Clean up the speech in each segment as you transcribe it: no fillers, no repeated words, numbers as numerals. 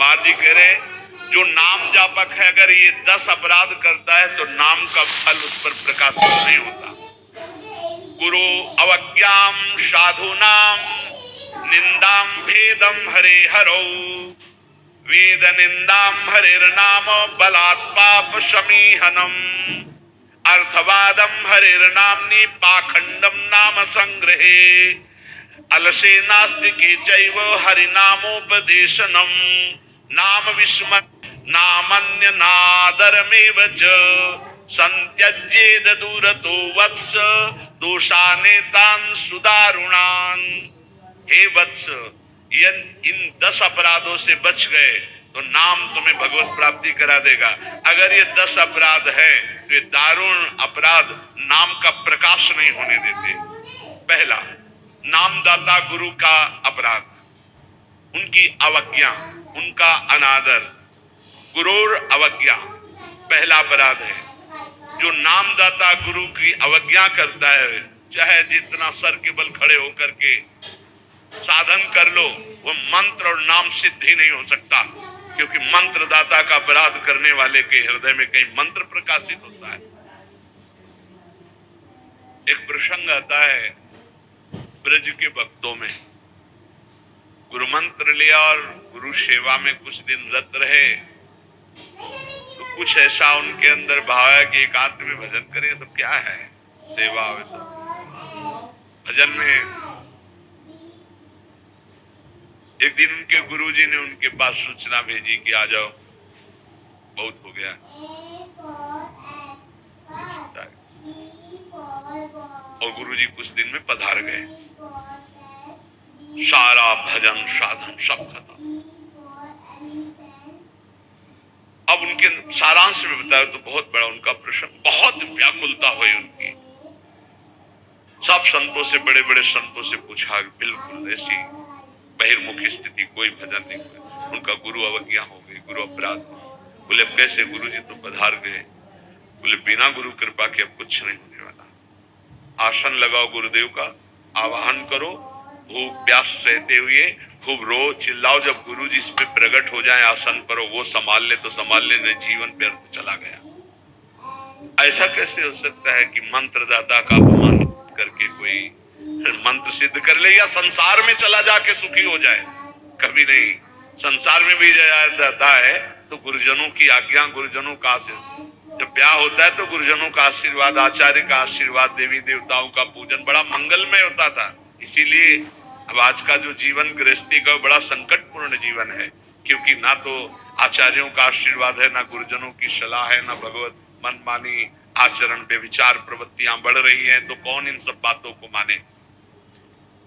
कुमार जी कह रहे जो नाम जापक है अगर ये 10 अपराध करता है तो नाम का फल उस पर प्रकाशित नहीं होता। गुरु अवज्ञाम साधूनाम निंदाम भेदम हरे हरो वेद निंदाम हरेर्नाम बलात् पाप समीहनम अर्थवादम हरेर्नाम्नि पाखंडम नाम संग्रहे अलसे नास्तिके चैव हरिनामोपदेशनम नाम विस्मत नामन्य नादरमेव च संत्यज्येद दूरतो वत्स दोषानेतान् सुदारुणान्। हे वत्स, इन 10 अपराधों से बच गए तो नाम तुम्हें भगवत प्राप्ति करा देगा। अगर ये 10 अपराध है तो ये दारुण अपराध नाम का प्रकाश नहीं होने देते। पहला, नामदाता गुरु का अपराध, उनकी अवज्ञा, उनका अनादर। गुरुर अवज्ञा पहला अपराध है। जो नामदाता गुरु की अवज्ञा करता है, चाहे जितना सर के बल खड़े होकर के साधन कर लो, वो मंत्र और नाम सिद्ध ही नहीं हो सकता, क्योंकि मंत्र दाता का अपराध करने वाले के हृदय में कहीं मंत्र प्रकाशित होता है। एक प्रसंग आता है ब्रज के भक्तों में, गुरु मंत्र लिया और गुरु सेवा में कुछ दिन रत रहे तो कुछ ऐसा उनके अंदर भाव है कि एकांत में भजन करें। सब क्या है, सेवा वैसा भजन में। एक दिन उनके गुरुजी ने उनके पास सूचना भेजी कि आ जाओ, बहुत हो गया। और गुरुजी कुछ दिन में पधार गए, सारा भजन साधन सब खत्म। अब उनके सारांश में बताया तो बहुत बड़ा उनका प्रश्न, बहुत व्याकुलता हुई उनकी। सब संतों से, बड़े बड़े संतों से पूछा, बिल्कुल ऐसी बहिर्मुख स्थिति, कोई भजन नहीं हुआ। उनका गुरु अवज्ञा हो गई, गुरु अपराध हो। बोले अब कैसे? गुरु जी तो पधार गए। बोले बिना गुरु कृपा के अब कुछ नहीं होने वाला। आसन लगाओ गुरुदेव का, आवाहन करो, भूख प्यास सहते हुए खूब रो चिल्लाओ। जब गुरु जी इस पे प्रकट हो जाए आसन पर, वो संभाल ले तो संभाल ले, नहीं जीवन व्यर्थ चला गया। ऐसा कैसे हो सकता है कि मंत्रदाता का अपमान करके कोई मंत्र सिद्ध कर ले या संसार में चला जाके सुखी हो जाए? कभी नहीं। संसार में भी जाता है तो गुरुजनों की आज्ञा, गुरुजनों का आशीर्वाद। जब ब्याह होता है तो गुरुजनों का आशीर्वाद, आचार्य का आशीर्वाद, देवी देवताओं का पूजन बड़ा मंगलमय होता था। इसीलिए अब आज का जो जीवन गृहस्थी का बड़ा संकटपूर्ण जीवन है, क्योंकि ना तो आचार्यों का आशीर्वाद है, ना गुरुजनों की सलाह है, ना भगवत मनमानी आचरण बेविचार प्रवृत्तियां बढ़ रही हैं, तो कौन इन सब बातों को माने?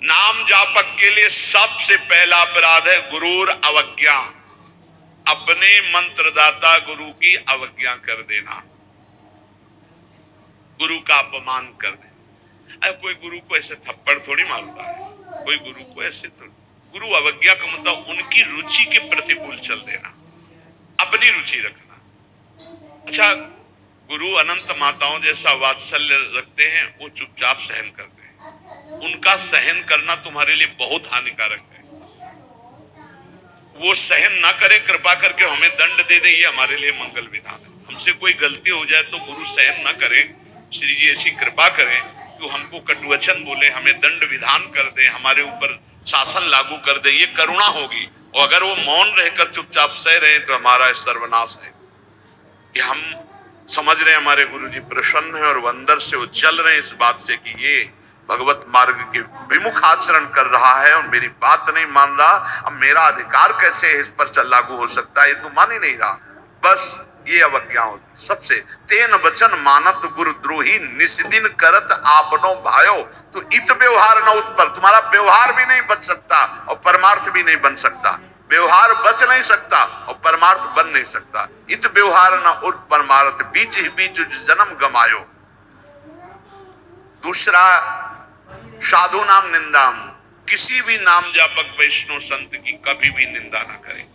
नाम जापक के लिए सबसे पहला अपराध है गुरुर अवज्ञा, अपने मंत्रदाता गुरु की अवज्ञा कर देना, गुरु का अपमान कर देना। अब कोई गुरु को ऐसे थप्पड़ थोड़ी मारता है, कोई गुरु को ऐसे थोड़ी। गुरु अवज्ञा का मतलब उनकी रुचि के प्रतिकूल चल देना, अपनी रुचि रखना। अच्छा, गुरु अनंत माताओं जैसा वात्सल्य रखते हैं, वो चुपचाप सहन करते हैं। उनका सहन करना तुम्हारे लिए बहुत हानिकारक है। वो सहन ना करे, कृपा करके हमें दंड दे दे, ये हमारे लिए मंगल विधान है। हमसे कोई गलती हो जाए तो गुरु सहन ना करे, श्री जी ऐसी कृपा करें कि हमको कटुवचन बोले, हमें दंड विधान कर दे, हमारे ऊपर शासन लागू कर दे, ये करुणा होगी। और अगर वो मौन रहकर चुपचाप सह रहे तो हमारा सर्वनाश है। कि हम समझ रहे हैं हमारे गुरु जी प्रसन्न है और वो अंदर से वो जल रहे हैं इस बात से कि ये भगवत मार्ग के विमुख आचरण कर रहा है और मेरी बात नहीं मान रहा, अब मेरा अधिकार कैसे इस पर लागू हो सकता है, ये तो मान ही नहीं रहा। बस ये अवज्ञा होती। सबसे तेन वचन मानत गुरुद्रोही निस्दिन करत आपनो भायो, तो इत व्यवहार न उत्पल, तुम्हारा व्यवहार भी नहीं बच सकता और परमार्थ भी नहीं बन सकता। व्यवहार बच नहीं सकता और परमार्थ बन नहीं सकता। इत व्यवहार न उर परमार्थ, बीच ही बीच जन्म गमायो। दूसरा, साधु नाम निंदाम, किसी भी नाम जापक वैष्णव संत की कभी भी निंदा ना करें।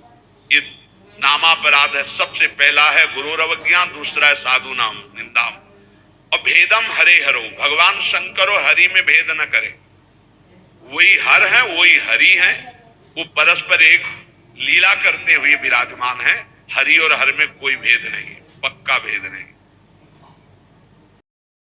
ये नामापराध है। सबसे पहला है गुरुर अवज्ञा, दूसरा है साधु नाम निंदाम। और भेदम हरे हरो, भगवान शंकर और हरि में भेद न करे। वही हर है, वही हरि है, वो परस्पर एक, लीला करते हुए विराजमान है। हरि और हर में कोई भेद नहीं, पक्का भेद नहीं।